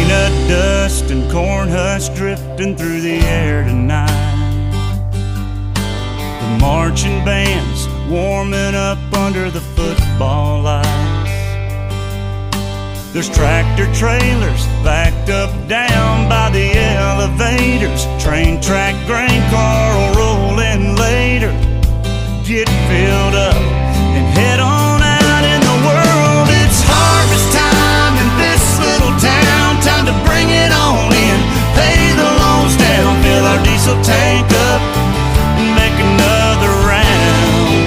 Peanut dust and corn husks drifting through the air tonight. The marching band's warming up under the football lights. There's tractor trailers backed up down by the elevators. Train track grain car will roll in later. Get filled up and head on out in the world. It's harvest time in this little town. Time to bring it on in, pay the loans down, fill our diesel tank up, and make another round.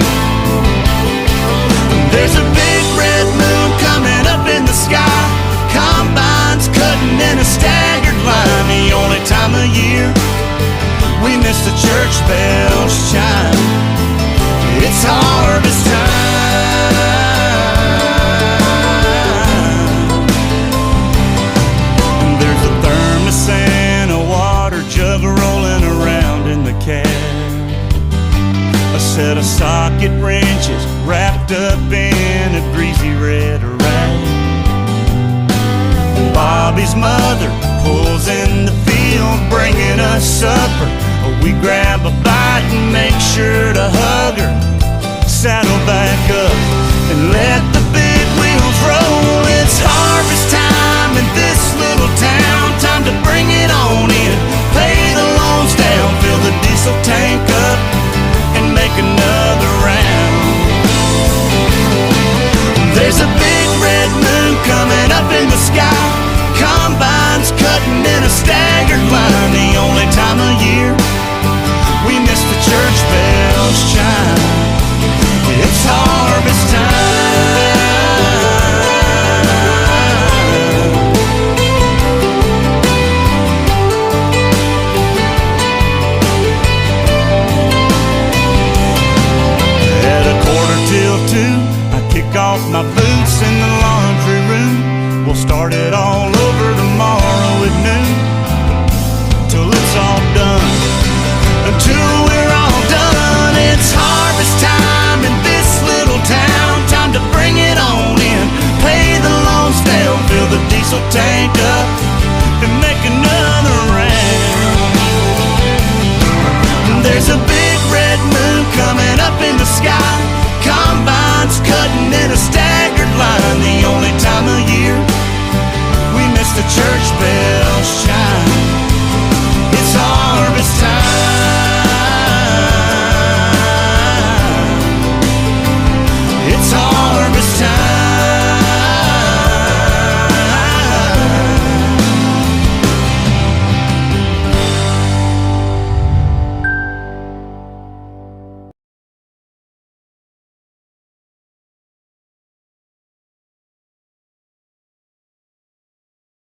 There's a big red moon coming up in the sky. Combines cutting in a staggered line. The only time of year we miss the church bells chime. It's harvest time. There's a thermos and a water jug rolling around in the cab. A set of socket wrenches wrapped up in a greasy red rag. Bobby's mother pulls in the field, bringing us supper. We grab a bite and make sure to hug her. Saddle back up and let the big wheels roll. It's harvest time in this little town. Time to bring it on in, pay the loans down, fill the diesel tank up, and make another round. There's a big red moon coming up in the sky. Combines cutting in a staggered line. The only time of year we miss the church bells chime. It's harvest time. At 1:45, I kick off my boots in the laundry room. We'll start it all over tomorrow at noon, till it's all done, until we're all done. It's harvest time in this little town. Time to bring it on in, pay the loans down, fill the diesel tank up, and make another round. There's a big red moon coming up in the sky. Combines cutting in a staggered line. The only time of year we miss the church